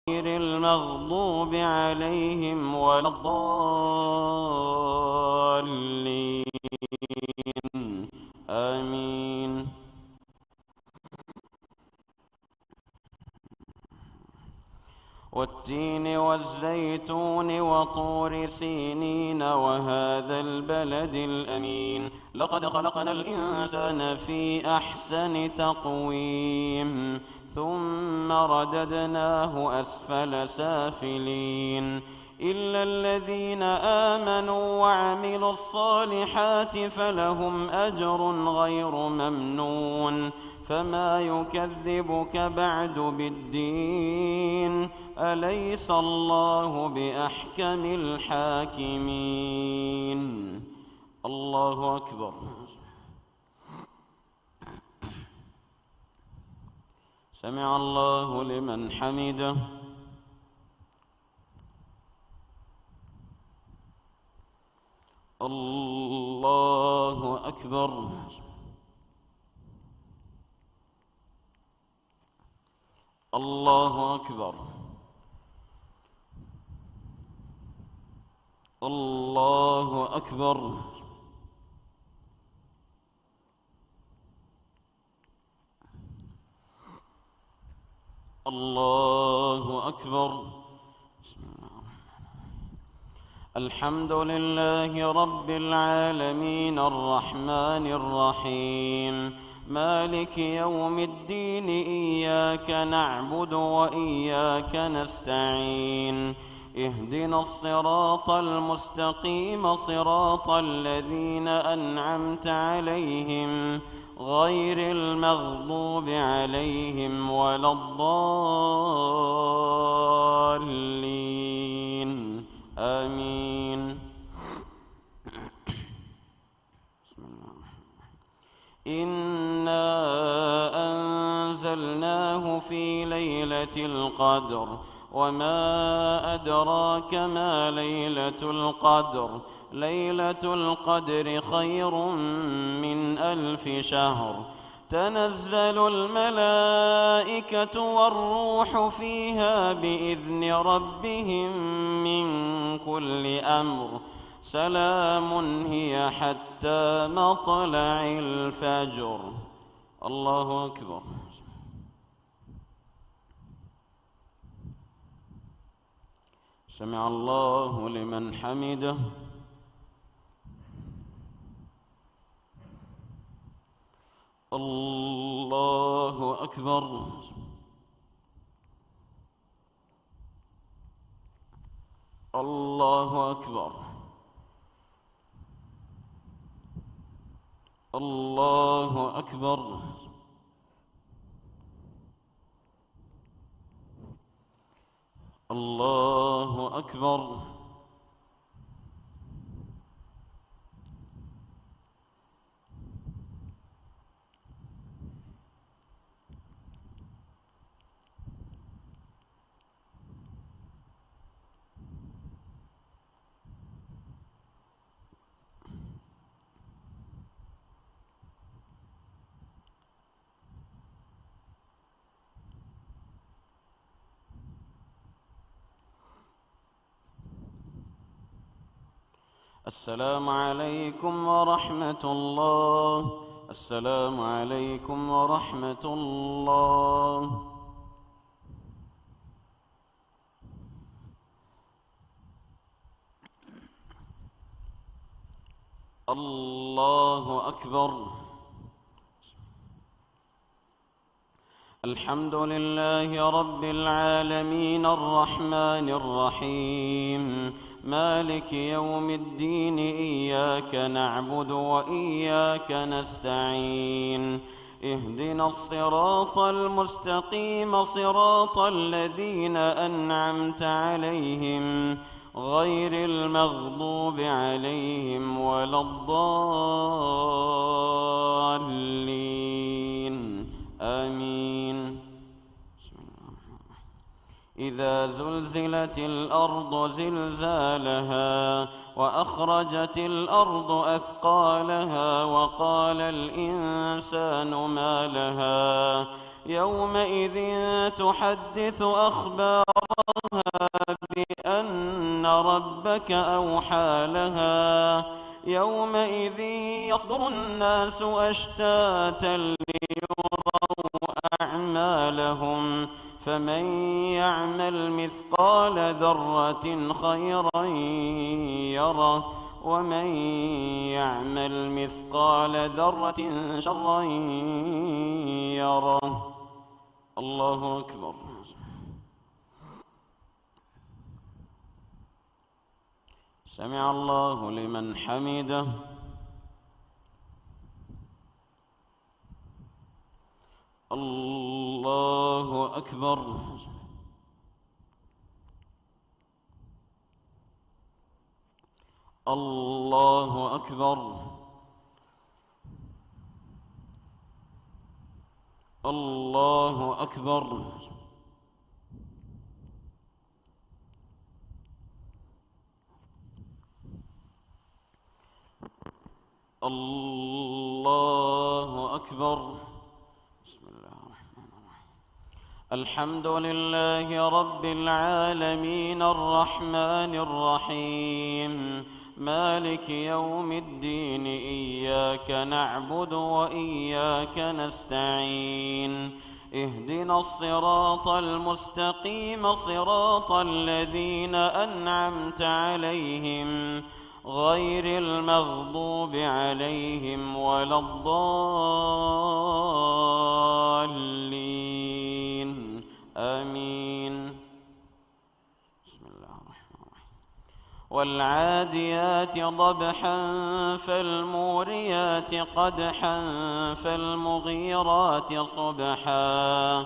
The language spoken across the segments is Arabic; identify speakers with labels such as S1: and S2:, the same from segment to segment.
S1: غير المغضوب عليهم ولا الضالين آمين. والتين والزيتون وطور سينين وهذا البلد الأمين لقد خلقنا الإنسان في أحسن تقويم ثم رددناه أسفل سافلين إلا الذين آمنوا وعملوا الصالحات فلهم أجر غير ممنون فما يكذبك بعد بالدين أليس الله بأحكم الحاكمين. الله أكبر. سمع الله لمن حمده. الله أكبر. الله أكبر. الله أكبر. الله أكبر. الحمد لله رب العالمين الرحمن الرحيم مالك يوم الدين إياك نعبد وإياك نستعين اهدنا الصراط المستقيم صراط الذين أنعمت عليهم غير المغضوب عليهم ولا الضالين آمين. إنا أنزلناه في ليلة القدر وما أدراك ما ليلة القدر ليلة القدر خير من 1000 شهر تنزل الملائكة والروح فيها بإذن ربهم من كل أمر سلام هي حتى مطلع الفجر. الله أكبر. سمع الله لمن حمده. الله أكبر. الله أكبر. الله أكبر. الله أكبر. السلام عليكم ورحمة الله. السلام عليكم ورحمة الله. الله أكبر. الحمد لله رب العالمين الرحمن الرحيم مالك يوم الدين إياك نعبد وإياك نستعين اهدنا الصراط المستقيم صراط الذين أنعمت عليهم غير المغضوب عليهم ولا الضالين آمين. إذا زلزلت الأرض زلزالها وأخرجت الأرض أثقالها وقال الإنسان ما لها يومئذ تحدث أخبارها بأن ربك أوحى لها يومئذ يصدر الناس أشتاتا ليروا أعمالهم فمن يعمل مثقال ذرة خيرا يره ومن يعمل مثقال ذرة شرا يره. الله أكبر. سمع الله لمن حمده. الله أكبر. الله أكبر. الله أكبر. الله أكبر. بسم الله الرحمن الرحيم. الحمد لله رب العالمين الرحمن الرحيم مالك يوم الدين إياك نعبد وإياك نستعين اهدنا الصراط المستقيم صراط الذين أنعمت عليهم غير المغضوب عليهم ولا الضالين آمين. بسم الله الرحمن الرحيم. والعاديات ضبحا فالموريات قدحا فالمغيرات صبحا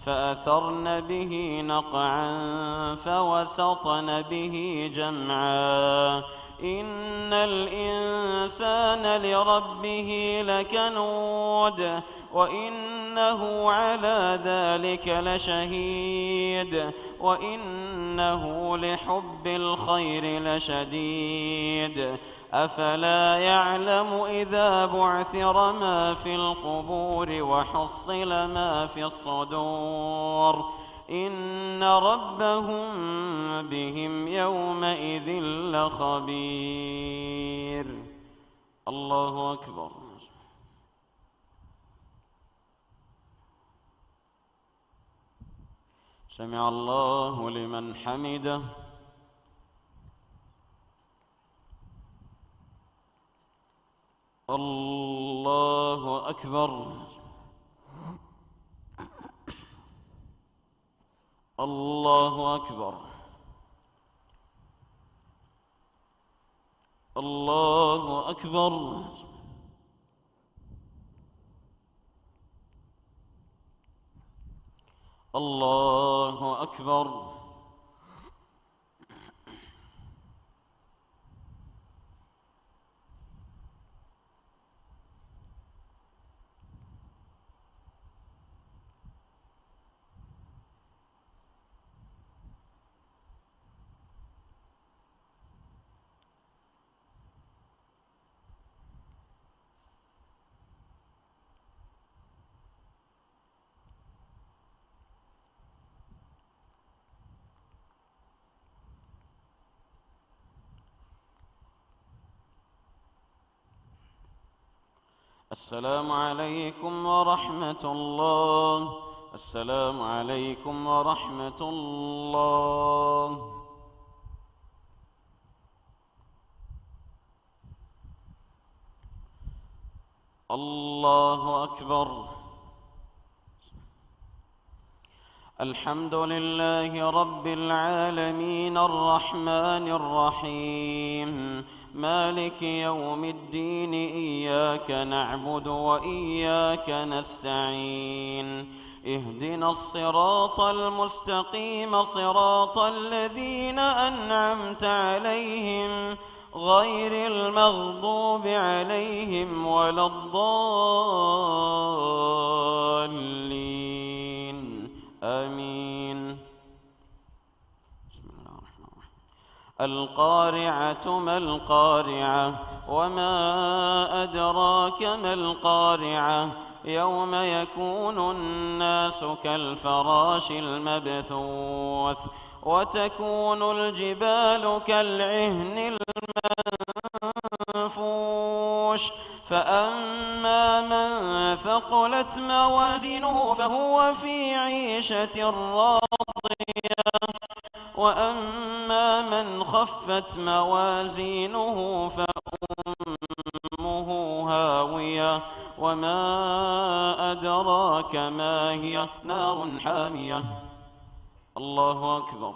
S1: فأثرن به نقعا فوسطن به جمعا إن الإنسان لربه لكنود وإنه على ذلك لشهيد وإنه لحب الخير لشديد أفلا يعلم إذا بعثر ما في القبور وحصل ما في الصدور إن ربهم بهم يومئذ لخبير. الله أكبر. سمع الله لمن حمده. الله أكبر. الله أكبر. الله أكبر. الله أكبر. السلام عليكم ورحمة الله. السلام عليكم ورحمة الله. الله أكبر. الحمد لله رب العالمين الرحمن الرحيم مالك يوم الدين إياك نعبد وإياك نستعين اهدنا الصراط المستقيم صراط الذين أنعمت عليهم غير المغضوب عليهم ولا الضالين آمين. بسم الله الرحمن الرحيم. القارعة ما القارعة وما أدراك ما القارعة يوم يكون الناس كالفراش المبثوث وتكون الجبال كالعهن المنفوش فأما من ثقلت موازينه فهو في عيشة راضية وأما من خفت موازينه فأمه هاوية وما أدراك ما هي نار حامية. الله أكبر.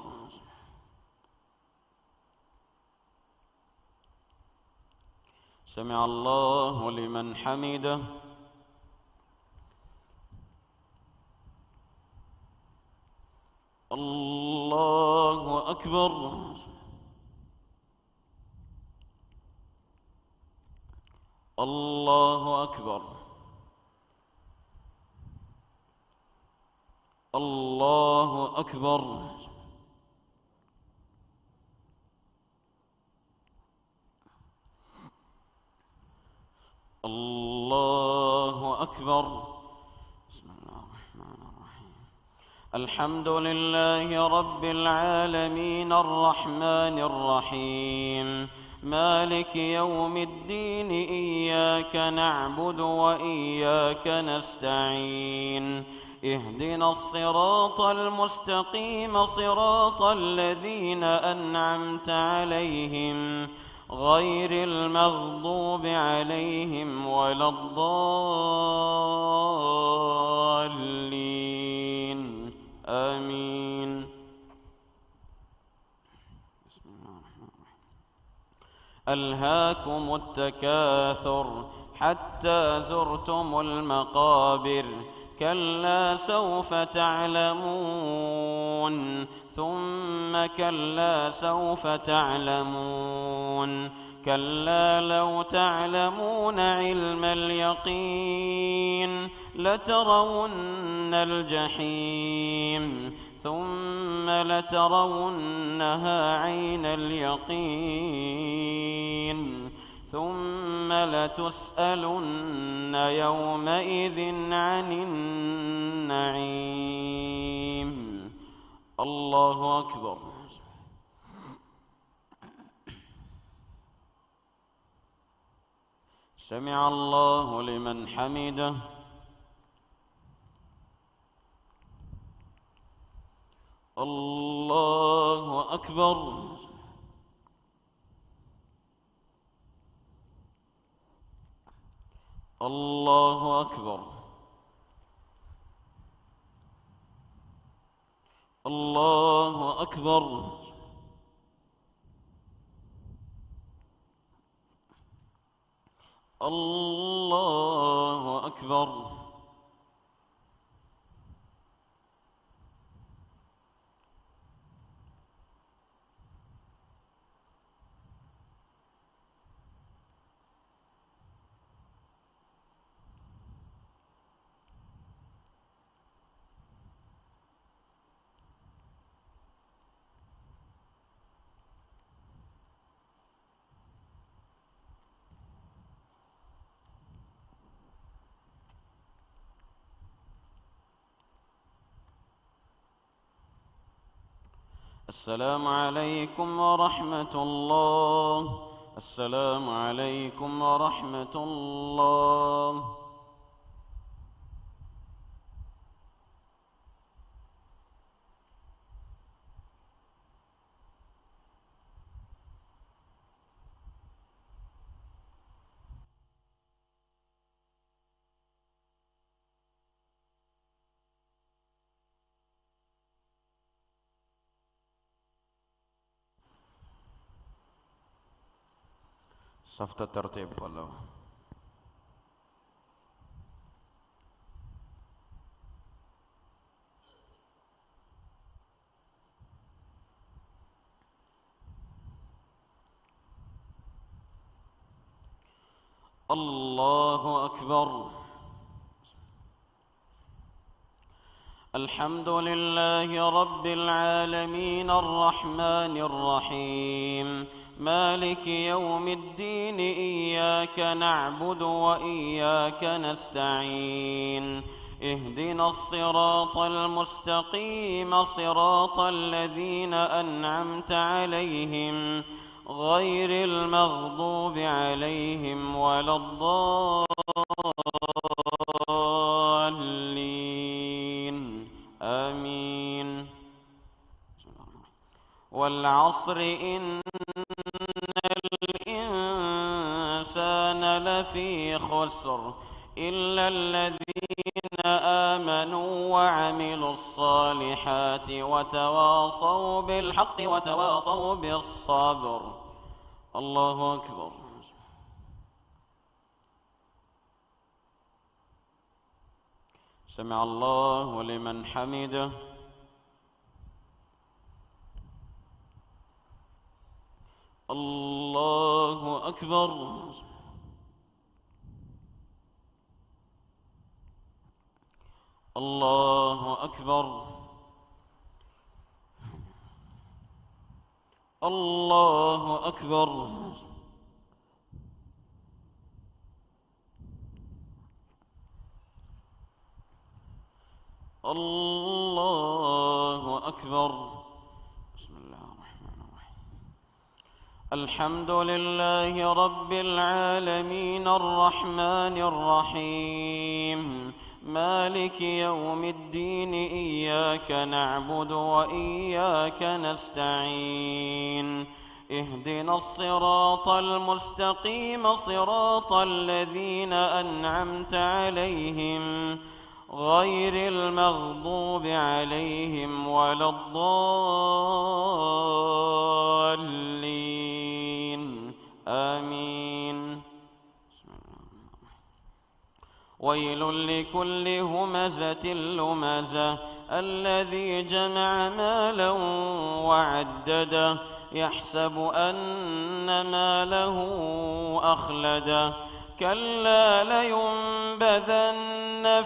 S1: سمع الله لمن حمده. الله أكبر. الله أكبر. الله أكبر. الله أكبر. بسم الله الرحمن الرحيم. الحمد لله رب العالمين الرحمن الرحيم مالك يوم الدين إياك نعبد وإياك نستعين اهدنا الصراط المستقيم صراط الذين أنعمت عليهم غير المغضوب عليهم ولا الضالين آمين. بسم الله الرحمن الرحيم. ألهاكم التكاثر حتى زرتم المقابر كلا سوف تعلمون ثم كلا سوف تعلمون كلا لو تعلمون علم اليقين لترون الجحيم ثم لترونها عين اليقين ثم لتسألن يومئذ عن النعيم. الله أكبر. سمع الله لمن حمده. الله أكبر. الله أكبر. الله أكبر. الله أكبر. السلام عليكم ورحمة الله. السلام عليكم ورحمة الله. صفت الترتيب كله. الله أكبر. الحمد لله رب العالمين الرحمن الرحيم مالك يوم الدين إياك نعبد وإياك نستعين اهدنا الصراط المستقيم صراط الذين أنعمت عليهم غير المغضوب عليهم ولا الضالين آمين. والعصر إن الإنسان لفي خسر إلا الذين آمنوا وعملوا الصالحات وتواصوا بالحق وتواصوا بالصبر. الله أكبر. سمع الله لمن حمده. الله أكبر. الله أكبر. الله أكبر. الله أكبر. بسم الله الرحمن الرحيم. الحمد لله رب العالمين الرحمن الرحيم مالك يوم الدين إياك نعبد وإياك نستعين اهدنا الصراط المستقيم صراط الذين أنعمت عليهم غير المغضوب عليهم ولا الضالين آمين. ويل لكل همزة لمزة الذي جمع مالا وعدده يحسب أن ماله أخلده كلا لينبذن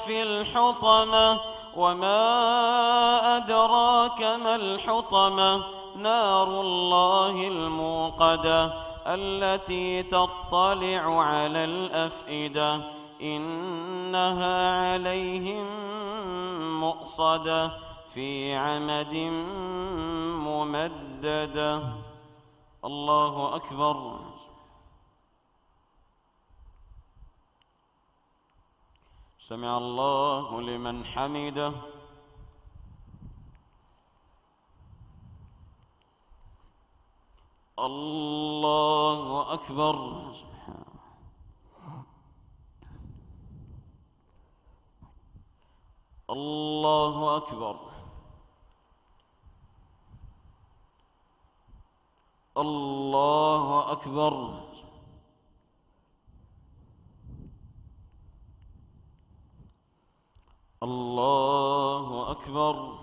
S1: في الحطمة وما أدراك ما الحطمة نار الله الموقدة التي تطلع على الأفئدة إنها عليهم مؤصدة في عمد ممددة. الله أكبر. سمع الله لمن حمده. الله أكبر. الله أكبر. الله أكبر. الله أكبر.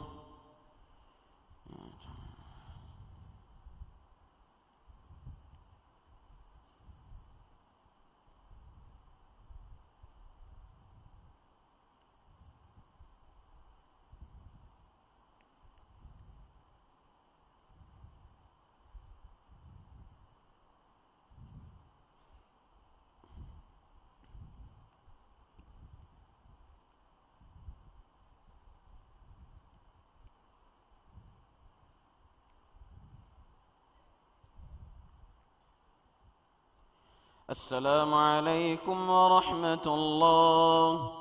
S1: السلام عليكم ورحمة الله.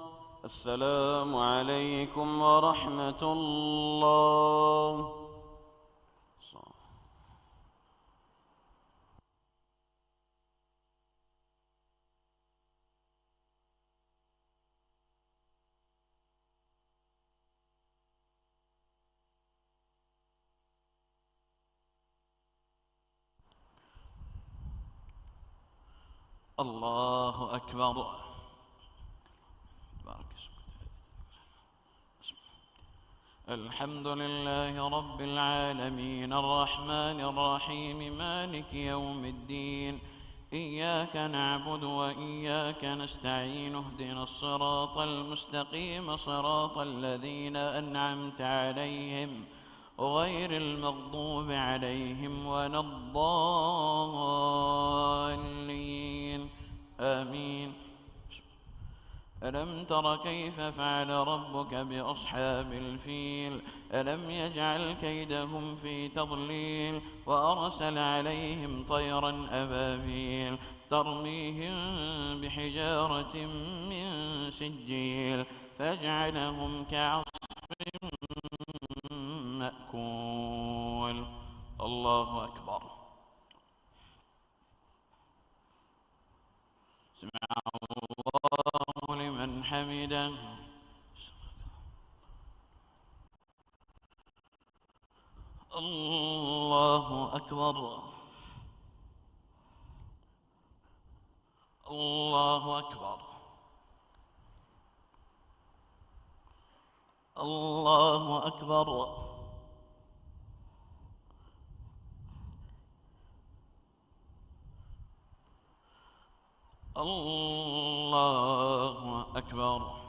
S1: السلام عليكم ورحمة الله. الله أكبر. الحمد لله رب العالمين الرحمن الرحيم مالك يوم الدين إياك نعبد وإياك نستعين اهدنا الصراط المستقيم صراط الذين أنعمت عليهم غير المغضوب عليهم ولا الضالين آمين. ألم تر كيف فعل ربك بأصحاب الفيل ألم يجعل كيدهم في تضليل وأرسل عليهم طيرا أبابيل ترميهم بحجارة من سجيل فجعلهم كعصف مأكول. الله أكبر. سمع الله لمن حمده. الله أكبر. الله أكبر. الله أكبر. الله أكبر.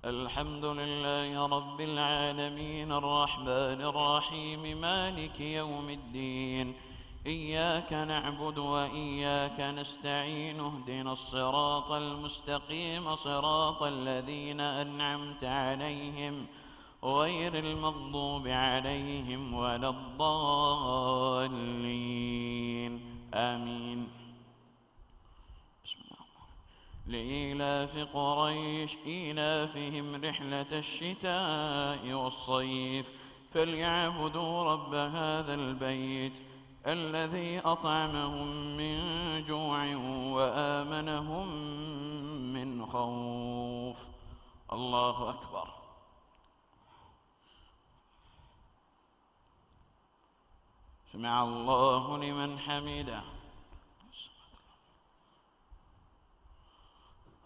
S1: الحمد لله رب العالمين الرحمن الرحيم مالك يوم الدين إياك نعبد وإياك نستعين اهدنا الصراط المستقيم صراط الذين أنعمت عليهم غير المغضوب عليهم ولا الضالين آمين. لإيلاف قريش إيلافهم رحلة الشتاء والصيف فليعبدوا رب هذا البيت الذي أطعمهم من جوع وآمنهم من خوف. الله أكبر. سمع الله لمن حمده.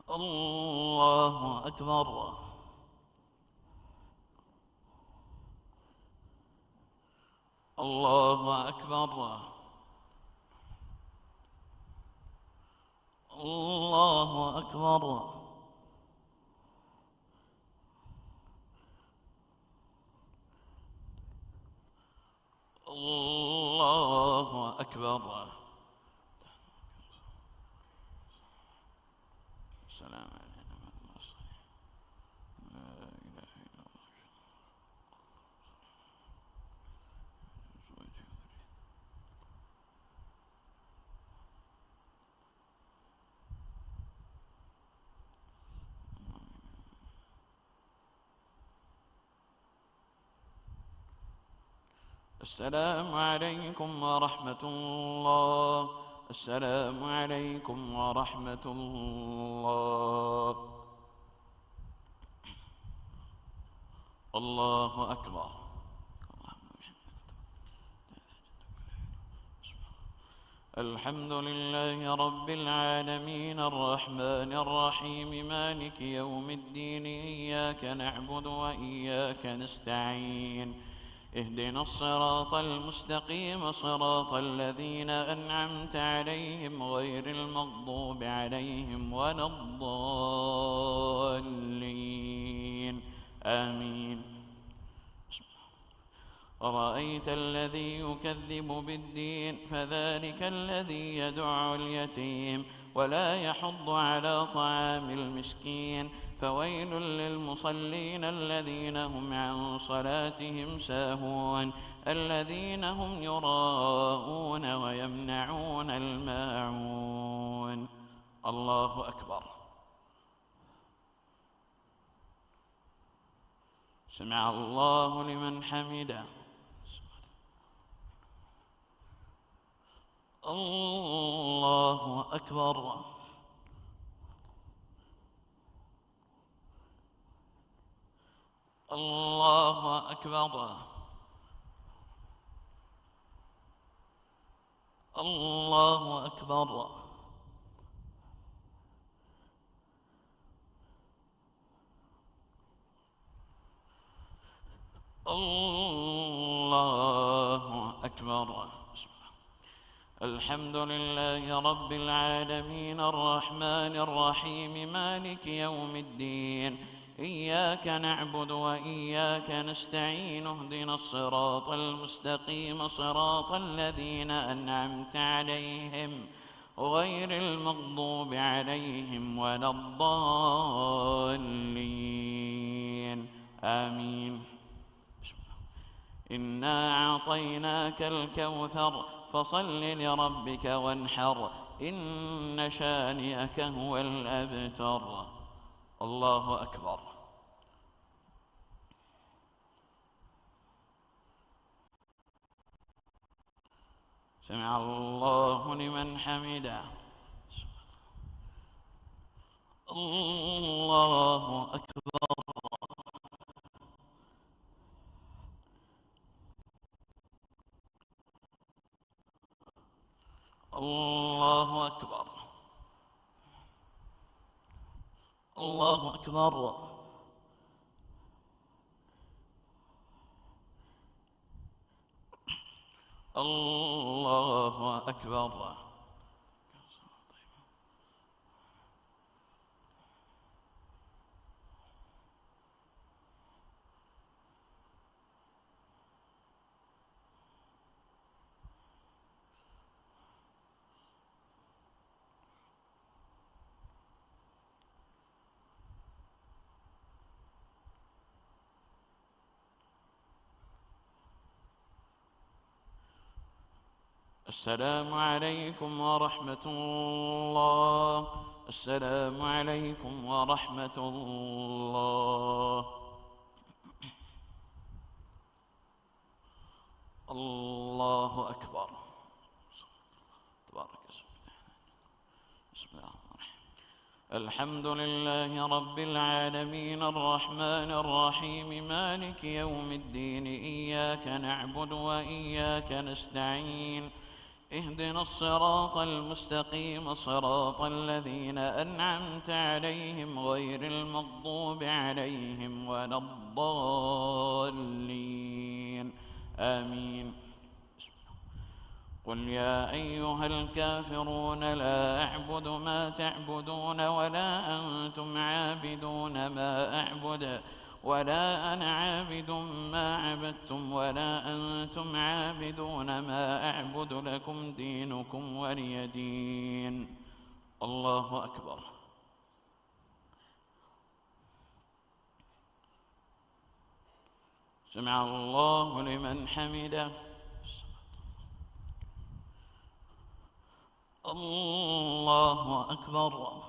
S1: الله أكبر. الله أكبر. الله أكبر. الله أكبر. السلام عليكم ورحمة الله. لا إله إلا الله. السلام عليكم ورحمة الله. السلام عليكم ورحمة الله. الله أكبر. الحمد لله رب العالمين الرحمن الرحيم مالك يوم الدين إياك نعبد وإياك نستعين اهدنا الصراط المستقيم صراط الذين أنعمت عليهم غير المغضوب عليهم ولا الضالين آمين. أرأيت الذي يكذب بالدين فذلك الذي يدع اليتيم ولا يحض على طعام المسكين فويل للمصلين الذين هم عن صلاتهم ساهون الذين هم يراءون ويمنعون الماعون. الله أكبر. سمع الله لمن حمده. الله أكبر. الله أكبر. الله أكبر. الله أكبر. الحمد لله رب العالمين الرحمن الرحيم مالك يوم الدين إياك نعبد وإياك نستعين اهدنا الصراط المستقيم صراط الذين أنعمت عليهم غير المغضوب عليهم ولا الضالين آمين. إنا أعطيناك الكوثر فصل لربك وانحر إن شانئك هو الأبتر. الله أكبر. سمع الله لمن حمده. الله أكبر. الله أكبر. الله أكبر. الله أكبر. السلام عليكم ورحمة الله. السلام عليكم ورحمة الله. الله أكبر. تبارك اسمك. بسم الله الرحمن الرحيم. الحمد لله رب العالمين الرحمن الرحيم مالك يوم الدين إياك نعبد وإياك نستعين اهدنا الصراط المستقيم صراط الذين أنعمت عليهم غير المغضوب عليهم ولا الضالين آمين. قل يا أيها الكافرون لا أعبد ما تعبدون ولا أنتم عابدون ما أعبد ولا أنا عابد ما عبدتم ولا أنتم عابدون ما أعبد لكم دينكم ولي دين. الله أكبر. سمع الله لمن حمده. الله أكبر.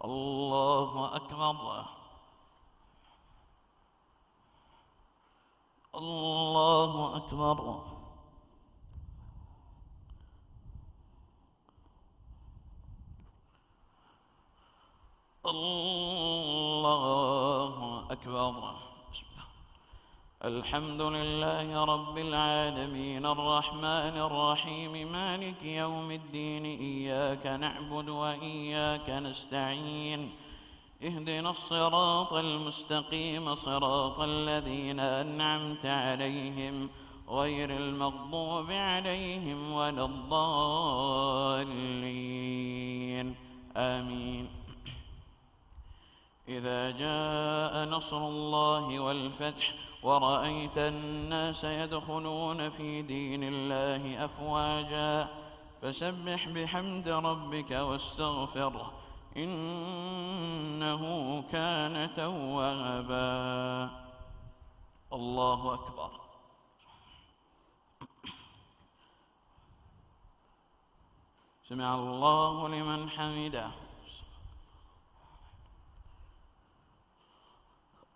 S1: الله أكبر. الله أكبر. الله أكبر. الحمد لله رب العالمين الرحمن الرحيم مالك يوم الدين إياك نعبد وإياك نستعين اهدنا الصراط المستقيم صراط الذين أنعمت عليهم غير المغضوب عليهم ولا الضالين آمين. إذا جاء نصر الله والفتح ورأيت الناس يدخلون في دين الله أفواجا فسبح بحمد ربك واستغفره إنه كان توابا. الله أكبر. سمع الله لمن حمده.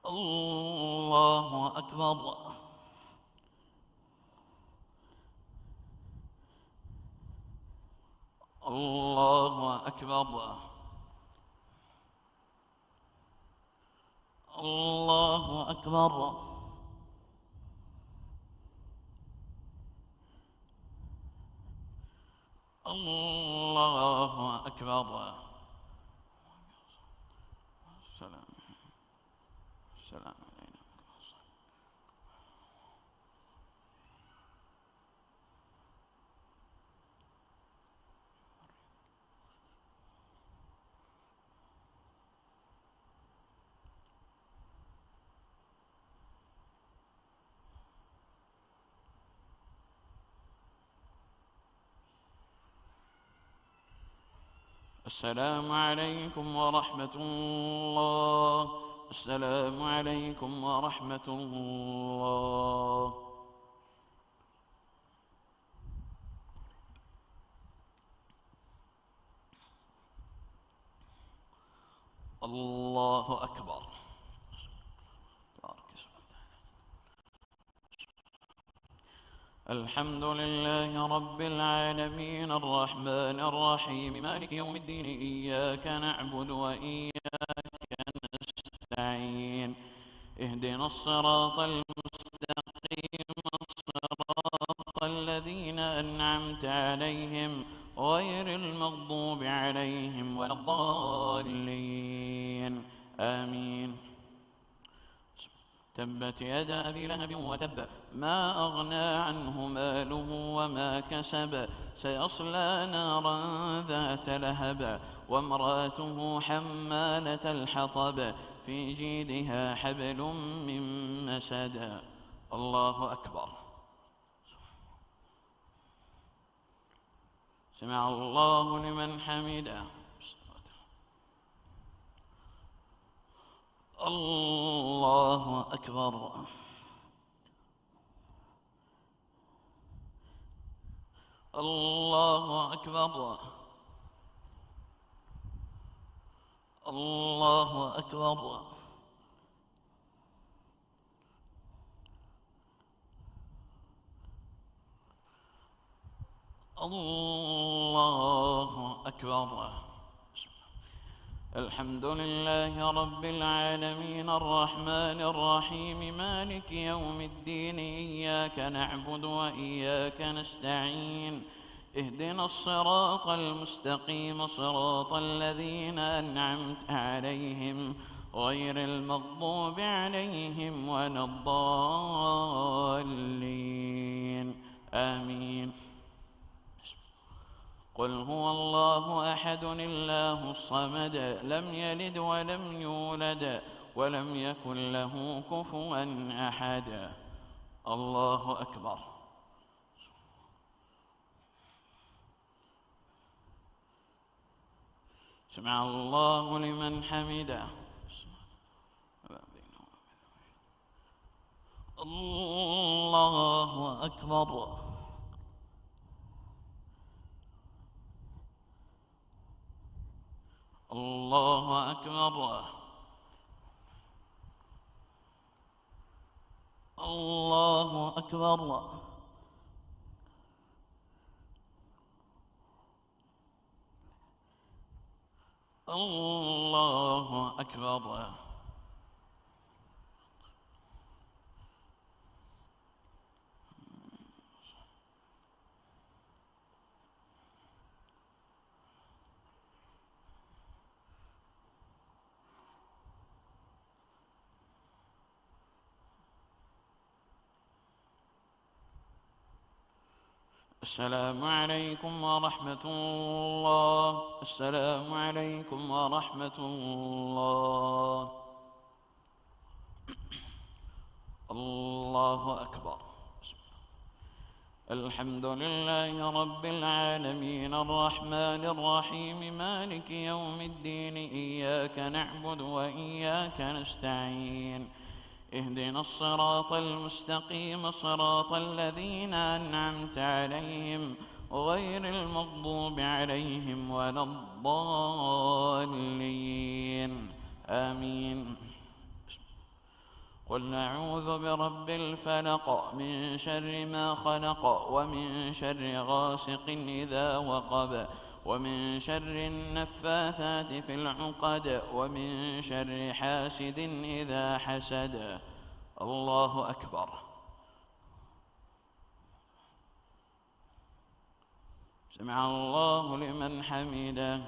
S1: الله أكبر. الله أكبر. الله أكبر. الله أكبر. السلام علينا. السلام عليكم ورحمة الله. السلام عليكم ورحمة الله. الله أكبر. الحمد لله رب العالمين الرحمن الرحيم مالك يوم الدين إياك نعبد وإياك نستعين اهدنا الصراط المستقيم صراط الذين أنعمت عليهم غير المغضوب عليهم ولا الضالين آمين. تبت يدا أبي لهب وتب ما أغنى عنه ماله وما كسب سيصلى نارا ذات لهب وامرأته حمالة الحطب في جيدها حبل من مسد. الله أكبر. سمع الله لمن حمده. الله أكبر. الله أكبر. الله أكبر. الله أكبر. الحمد لله رب العالمين الرحمن الرحيم مالك يوم الدين إياك نعبد وإياك نستعين اهدنا الصراط المستقيم صراط الذين أنعمت عليهم غير المغضوب عليهم ولا الضالين آمين. قل هو الله أحد الله الصمد لم يلد ولم يولد ولم يكن له كفوا أحد. الله أكبر. سمع الله لمن حمده. الله أكبر. الله أكبر. الله أكبر. الله أكبر. السلام عليكم ورحمة الله. السلام عليكم ورحمة الله. الله أكبر. الحمد لله رب العالمين الرحمن الرحيم مالك يوم الدين إياك نعبد وإياك نستعين اهدنا الصراط المستقيم صراط الذين أنعمت عليهم غير المغضوب عليهم ولا الضالين آمين. قل أعوذ برب الفلق من شر ما خلق ومن شر غاسق إذا وقب ومن شر النفاثات في العقد ومن شر حاسد إذا حسد. الله أكبر. سمع الله لمن حمده.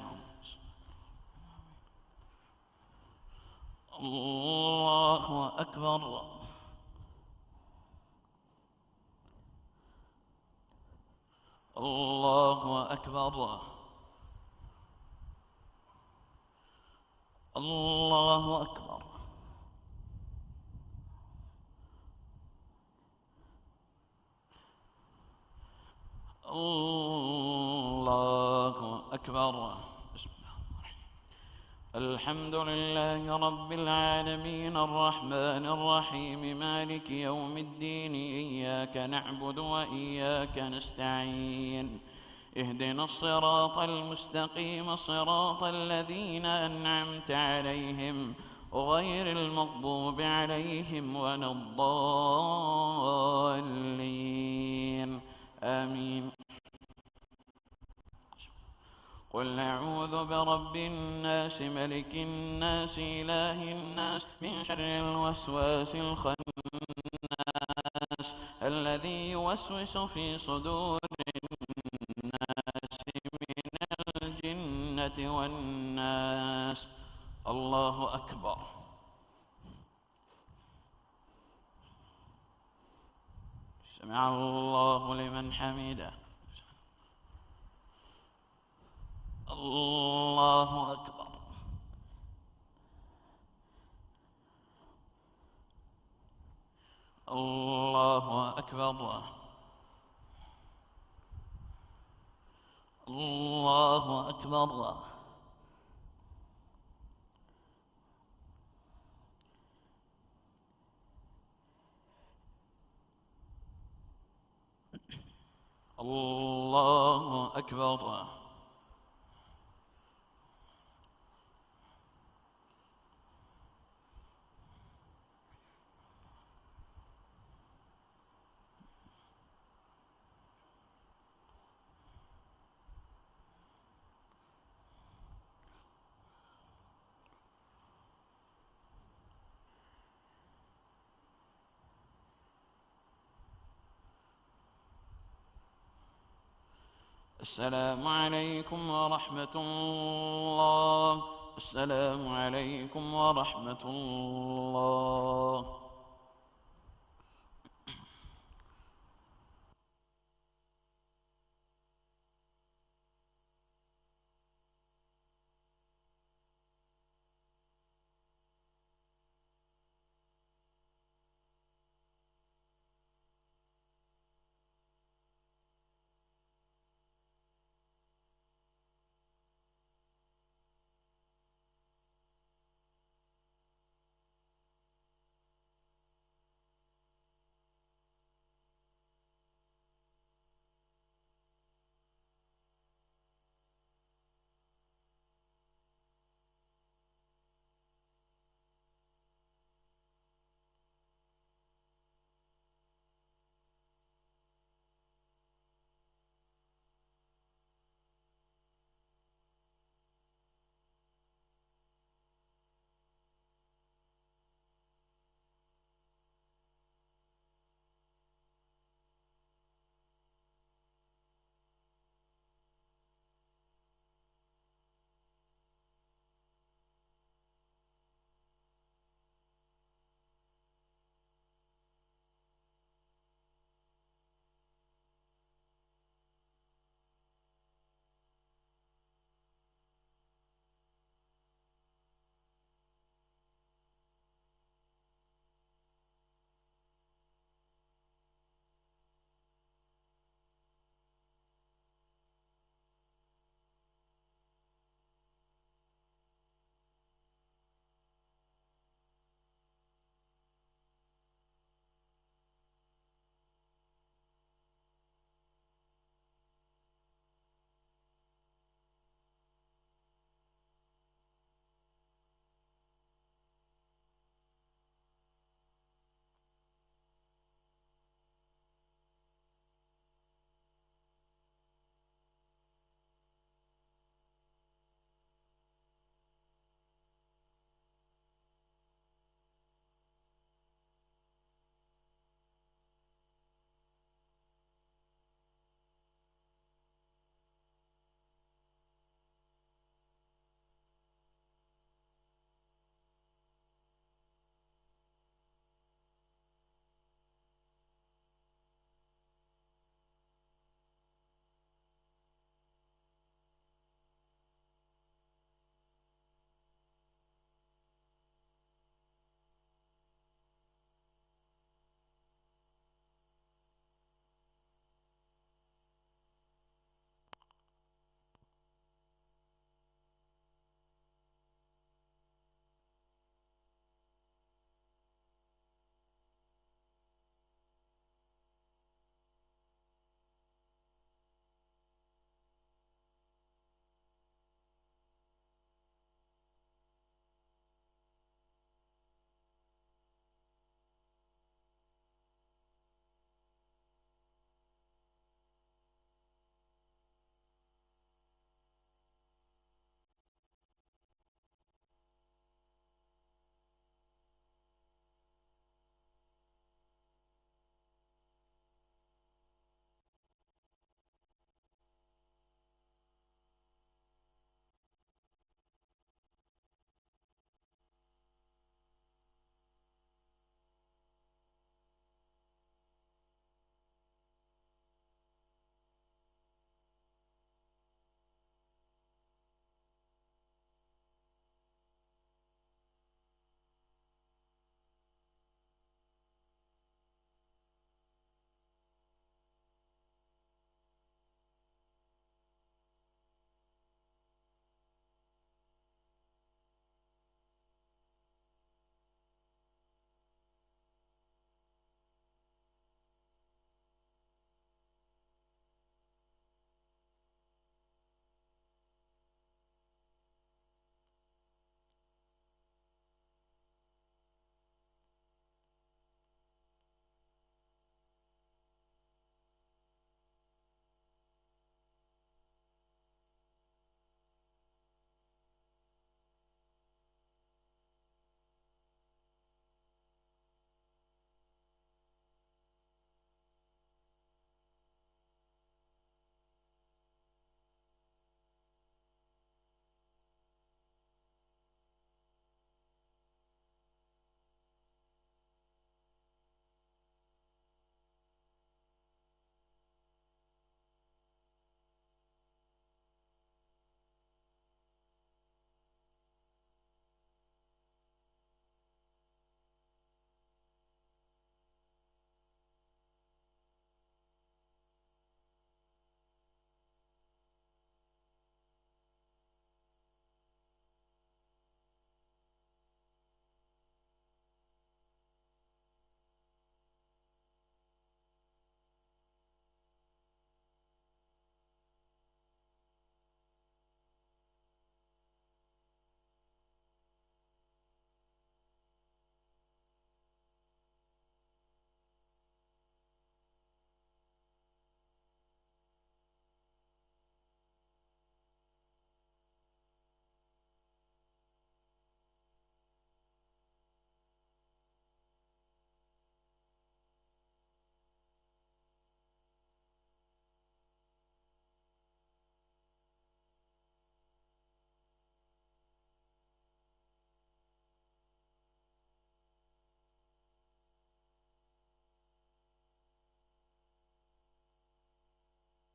S1: الله أكبر. الله أكبر. الله أكبر. الله أكبر. بسم الله. الحمد لله رب العالمين الرحمن الرحيم مالك يوم الدين إياك نعبد وإياك نستعين اهدنا الصراط المستقيم صراط الذين أنعمت عليهم غير المغضوب عليهم ولا الضالين آمين. قل أعوذ برب الناس ملك الناس إله الناس من شر الوسواس الخناس الذي يوسوس في صدور الناس من الجنة والناس. الله أكبر. سمع الله لمن حمده. الله أكبر. الله أكبر. الله أكبر. الله أكبر. السلام عليكم ورحمة الله. السلام عليكم ورحمة الله.